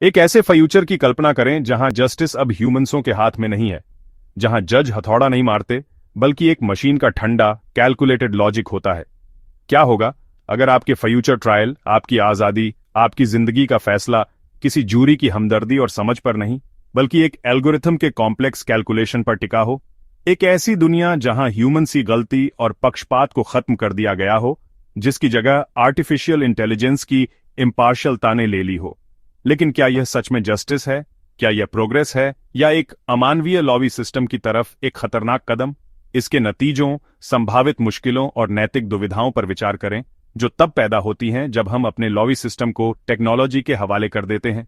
एक ऐसे फ्यूचर की कल्पना करें जहां जस्टिस अब ह्यूमंसों के हाथ में नहीं है, जहां जज हथौड़ा नहीं मारते बल्कि एक मशीन का ठंडा कैलकुलेटेड लॉजिक होता है। क्या होगा अगर आपके फ्यूचर ट्रायल, आपकी आजादी, आपकी जिंदगी का फैसला किसी जूरी की हमदर्दी और समझ पर नहीं बल्कि एक एल्गोरिथम के कॉम्प्लेक्स कैलकुलेशन पर टिका हो? एक ऐसी दुनिया जहां ह्यूमन सी गलती और पक्षपात को खत्म कर दिया गया हो, जिसकी जगह आर्टिफिशियल इंटेलिजेंस की इम्पार्शियलता ने ले ली हो। लेकिन क्या यह सच में जस्टिस है? क्या यह प्रोग्रेस है या एक अमानवीय लॉवी सिस्टम की तरफ एक खतरनाक कदम? इसके नतीजों, संभावित मुश्किलों और नैतिक दुविधाओं पर विचार करें, जो तब पैदा होती हैं जब हम अपने लॉवी सिस्टम को टेक्नोलॉजी के हवाले कर देते हैं।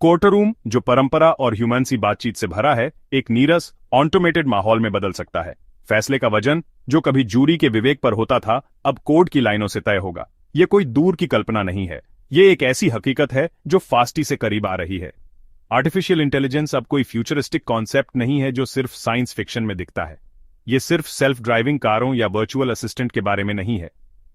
कोर्टरूम, जो परंपरा और ह्यूमन बातचीत से भरा है, एक नीरस ऑटोमेटेड माहौल में बदल सकता है। फैसले का वजन, जो कभी जूरी के विवेक पर होता था, अब कोर्ट की लाइनों से तय होगा। यह कोई दूर की कल्पना नहीं है, ये एक ऐसी हकीकत है जो फास्टी से करीब आ रही है। आर्टिफिशियल इंटेलिजेंस अब कोई फ्यूचरिस्टिक कॉन्सेप्ट नहीं है जो सिर्फ साइंस फिक्शन में दिखता है। ये सिर्फ सेल्फ ड्राइविंग कारों या वर्चुअल असिस्टेंट के बारे में नहीं है।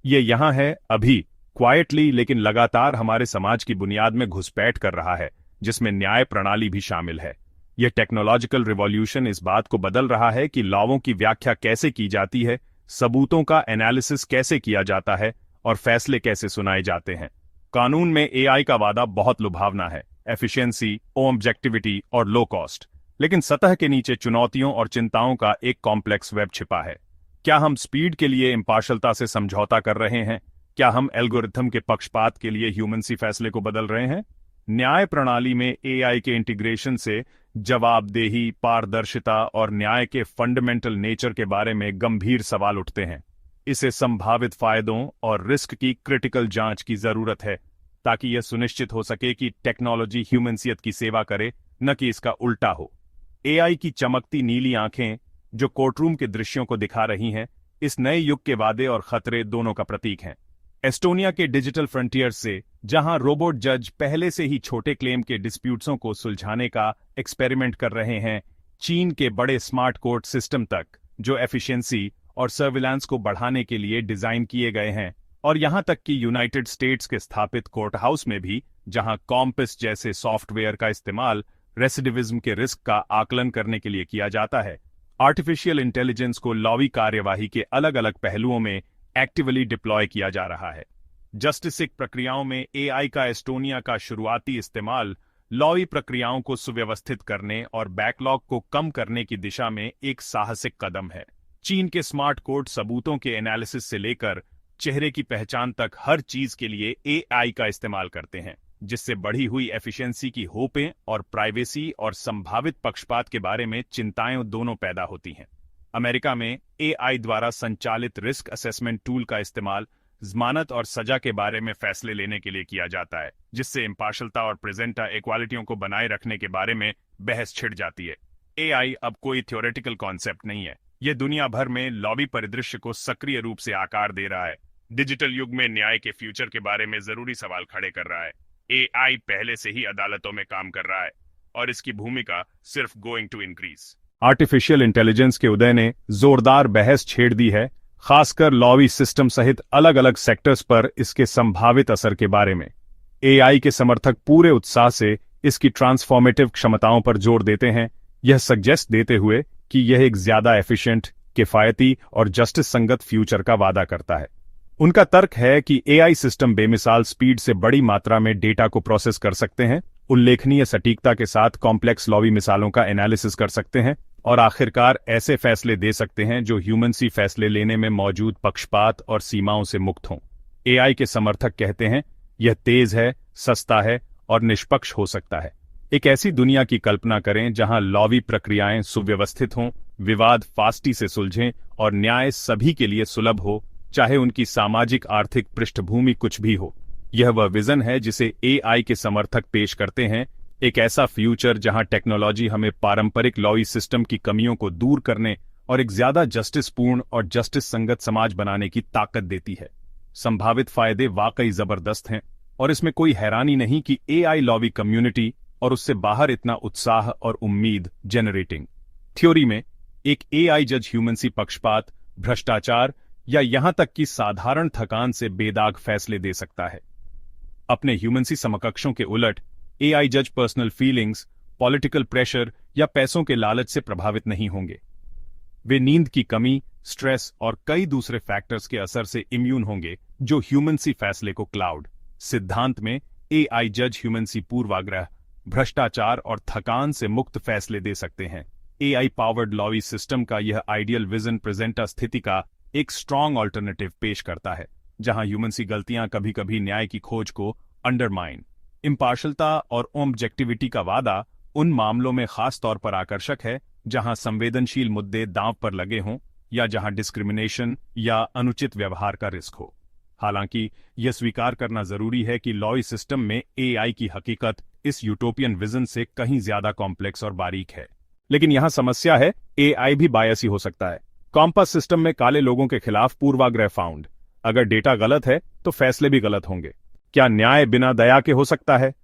ये यहां है, अभी, क्वाइटली लेकिन लगातार हमारे समाज की बुनियाद में घुसपैठ कर रहा है, जिसमें न्याय प्रणाली भी शामिल है। यह टेक्नोलॉजिकल रिवॉल्यूशन इस बात को बदल रहा है कि लॉवों की व्याख्या कैसे की जाती है, सबूतों का एनालिसिस कैसे किया जाता है और फैसले कैसे सुनाए जाते हैं। कानून में एआई का वादा बहुत लुभावना है, एफिशिएंसी, ऑब्जेक्टिविटी और लो कॉस्ट, लेकिन सतह के नीचे चुनौतियों और चिंताओं का एक कॉम्प्लेक्स वेब छिपा है। क्या हम स्पीड के लिए इम्पार्शलता से समझौता कर रहे हैं? क्या हम एल्गोरिथम के पक्षपात के लिए ह्यूमन सी फैसले को बदल रहे हैं? न्याय प्रणाली में एआई के इंटीग्रेशन से जवाबदेही, पारदर्शिता और न्याय के फंडामेंटल नेचर के बारे में गंभीर सवाल उठते हैं। इसे संभावित फायदों और रिस्क की क्रिटिकल जांच की जरूरत है, ताकि यह सुनिश्चित हो सके कि टेक्नोलॉजी ह्यूमनसियत की सेवा करे, न कि इसका उल्टा हो। एआई की चमकती नीली आंखें जो कोर्टरूम के दृश्यों को दिखा रही हैं, इस नए युग के वादे और खतरे दोनों का प्रतीक हैं। एस्टोनिया के डिजिटल फ्रंटियर से, जहां रोबोट जज पहले से ही छोटे क्लेम के डिस्प्यूट्सों को सुलझाने का एक्सपेरिमेंट कर रहे हैं, चीन के बड़े स्मार्ट कोर्ट सिस्टम तक, जो एफिशिएंसी और सर्विलांस को बढ़ाने के लिए डिजाइन किए गए हैं, और यहां तक कि यूनाइटेड स्टेट्स के स्थापित कोर्ट हाउस में भी, जहां कॉम्पस जैसे सॉफ्टवेयर का इस्तेमाल रेसिडिविज्म के रिस्क का आकलन करने के लिए किया जाता है। आर्टिफिशियल इंटेलिजेंस को लॉवी कार्यवाही के अलग अलग पहलुओं में एक्टिवली डिप्लॉय किया जा रहा है। जस्टिसिक प्रक्रियाओं में एआई का एस्टोनिया का शुरुआती इस्तेमाल लॉवी प्रक्रियाओं को सुव्यवस्थित करने और बैकलॉग को कम करने की दिशा में एक साहसिक कदम है। चीन के स्मार्ट कोर्ट सबूतों के एनालिसिस से लेकर चेहरे की पहचान तक हर चीज के लिए एआई का इस्तेमाल करते हैं, जिससे बढ़ी हुई एफिशिएंसी की होपें और प्राइवेसी और संभावित पक्षपात के बारे में चिंताएं दोनों पैदा होती हैं। अमेरिका में एआई द्वारा संचालित रिस्क असेसमेंट टूल का इस्तेमाल जमानत और सजा के बारे में फैसले लेने के लिए किया जाता है, जिससे इम्पार्शलता और प्रेजेंटा इक्वालिटियों को बनाए रखने के बारे में बहस छिड़ जाती है। एआई अब कोई थ्योरेटिकल कॉन्सेप्ट नहीं है, यह दुनिया भर में लॉबी परिदृश्य को सक्रिय रूप से आकार दे रहा है। डिजिटल युग में न्याय के फ्यूचर के बारे में जरूरी सवाल खड़े कर रहा है। एआई पहले से ही अदालतों में काम कर रहा है और इसकी भूमिका सिर्फ going to increase. Artificial intelligence के उदय ने जोरदार बहस छेड़ दी है, खासकर लॉवी सिस्टम सहित अलग अलग सेक्टर्स पर इसके संभावित असर के बारे में। एआई के समर्थक पूरे उत्साह से इसकी ट्रांसफॉर्मेटिव क्षमताओं पर जोर देते हैं, यह सजेस्ट देते हुए कि यह एक ज्यादा एफिशिएंट, किफायती और जस्टिस संगत फ्यूचर का वादा करता है। उनका तर्क है कि एआई सिस्टम बेमिसाल स्पीड से बड़ी मात्रा में डेटा को प्रोसेस कर सकते हैं, उल्लेखनीय सटीकता के साथ कॉम्प्लेक्स लॉवी मिसालों का एनालिसिस कर सकते हैं और आखिरकार ऐसे फैसले दे सकते हैं जो ह्यूमन सी फैसले लेने में मौजूद पक्षपात और सीमाओं से मुक्त हों। एआई के समर्थक कहते हैं, यह तेज है, सस्ता है और निष्पक्ष हो सकता है। एक ऐसी दुनिया की कल्पना करें जहां लॉवी प्रक्रियाएं सुव्यवस्थित हों, विवाद फास्टी से सुलझें और न्याय सभी के लिए सुलभ हो, चाहे उनकी सामाजिक आर्थिक पृष्ठभूमि कुछ भी हो। यह वह विजन है जिसे एआई के समर्थक पेश करते हैं, एक ऐसा फ्यूचर जहां टेक्नोलॉजी हमें पारंपरिक लॉवी सिस्टम की कमियों को दूर करने और एक ज्यादा जस्टिसपूर्ण और जस्टिस संगत समाज बनाने की ताकत देती है। संभावित फायदे वाकई जबरदस्त हैं और इसमें कोई हैरानी नहीं कि एआई लॉवी कम्युनिटी और उससे बाहर इतना उत्साह और उम्मीद जनरेटिंग। थ्योरी में एक एआई जज ह्यूमन सी पक्षपात, भ्रष्टाचार या यहां तक कि साधारण थकान से बेदाग फैसले दे सकता है। अपने ह्यूमन सी समकक्षों के उलट एआई जज पर्सनल फीलिंग्स, पॉलिटिकल प्रेशर या पैसों के लालच से प्रभावित नहीं होंगे। वे नींद की कमी, स्ट्रेस और कई दूसरे फैक्टर्स के असर से इम्यून होंगे जो ह्यूमनसी फैसले को क्लाउड। सिद्धांत में एआई जज ह्यूमनसी पूर्वाग्रह, भ्रष्टाचार और थकान से मुक्त फैसले दे सकते हैं। एआई पावर्ड लॉवी सिस्टम का यह आइडियल विजन प्रेजेंटा स्थिति का एक स्ट्रॉन्ग ऑल्टरनेटिव पेश करता है, जहां ह्यूमनसी गलतियां कभी कभी न्याय की खोज को अंडरमाइन। इम्पार्शलता और ऑब्जेक्टिविटी का वादा उन मामलों में खास तौर पर आकर्षक है जहां संवेदनशील मुद्दे दांव पर लगे हों या जहां डिस्क्रिमिनेशन या अनुचित व्यवहार का रिस्क हो। हालांकि यह स्वीकार करना जरूरी है कि लॉ सिस्टम में एआई की हकीकत इस यूटोपियन विजन से कहीं ज्यादा कॉम्प्लेक्स और बारीक है। लेकिन यहां समस्या है, एआई भी बायसी हो सकता है। कॉम्पास सिस्टम में काले लोगों के खिलाफ पूर्वाग्रह फाउंड। अगर डेटा गलत है तो फैसले भी गलत होंगे। क्या न्याय बिना दया के हो सकता है?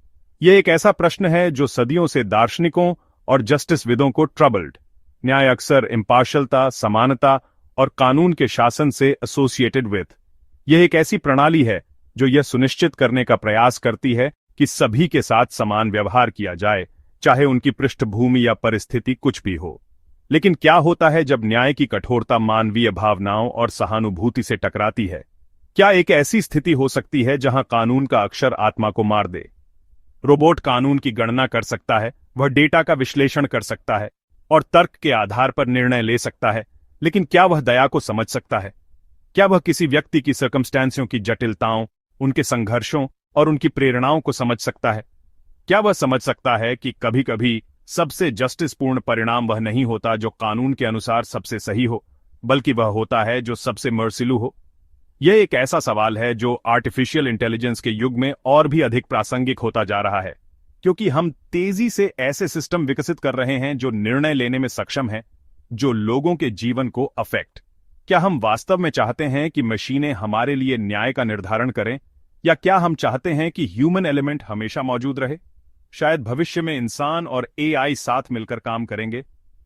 यह एक ऐसा प्रश्न है जो सदियों से दार्शनिकों और जस्टिस विदों को ट्रबल्ड। न्याय अक्सर इम्पार्शलता, समानता और कानून के शासन से एसोसिएटेड विद। यह एक ऐसी प्रणाली है जो यह सुनिश्चित करने का प्रयास करती है कि सभी के साथ समान व्यवहार किया जाए, चाहे उनकी पृष्ठभूमि या परिस्थिति कुछ भी हो। लेकिन क्या होता है जब न्याय की कठोरता मानवीय भावनाओं और सहानुभूति से टकराती है? क्या एक ऐसी स्थिति हो सकती है जहां कानून का अक्षर आत्मा को मार दे? रोबोट कानून की गणना कर सकता है, वह डेटा का विश्लेषण कर सकता है और तर्क के आधार पर निर्णय ले सकता है, लेकिन क्या वह दया को समझ सकता है? क्या वह किसी व्यक्ति की सर्कमस्टेंसों की जटिलताओं, उनके संघर्षों और उनकी प्रेरणाओं को समझ सकता है? क्या वह समझ सकता है कि कभी कभी सबसे जस्टिसपूर्ण परिणाम वह नहीं होता जो कानून के अनुसार सबसे सही हो, बल्कि वह होता है जो सबसे मर्सिलू हो? यह एक ऐसा सवाल है जो आर्टिफिशियल इंटेलिजेंस के युग में और भी अधिक प्रासंगिक होता जा रहा है, क्योंकि हम तेजी से ऐसे सिस्टम विकसित कर रहे हैं जो निर्णय लेने में सक्षम हैं, जो लोगों के जीवन को अफेक्ट। क्या हम वास्तव में चाहते हैं कि मशीनें हमारे लिए न्याय का निर्धारण करें, या क्या हम चाहते हैं कि ह्यूमन एलिमेंट हमेशा मौजूद रहे? शायद भविष्य में इंसान और एआई साथ मिलकर काम करेंगे,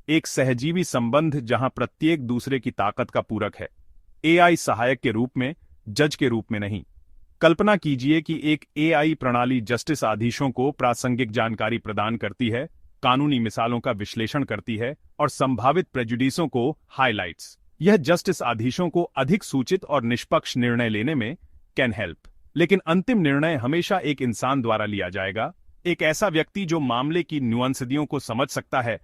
एक सहजीवी संबंध जहां प्रत्येक दूसरे की ताकत का पूरक है। एआई सहायक के रूप में, जज के रूप में नहीं। कल्पना कीजिए कि एक एआई प्रणाली जस्टिस आदेशों को प्रासंगिक जानकारी प्रदान करती है, कानूनी मिसालों का विश्लेषण करती है और संभावित प्रेजुडिसों को हाइलाइट्स। यह जस्टिस आदेशों को अधिक सूचित और निष्पक्ष निर्णय लेने में कैन हेल्प। लेकिन अंतिम निर्णय हमेशा एक इंसान द्वारा लिया जाएगा, एक ऐसा व्यक्ति जो मामले की नुआंसियों को समझ सकता है,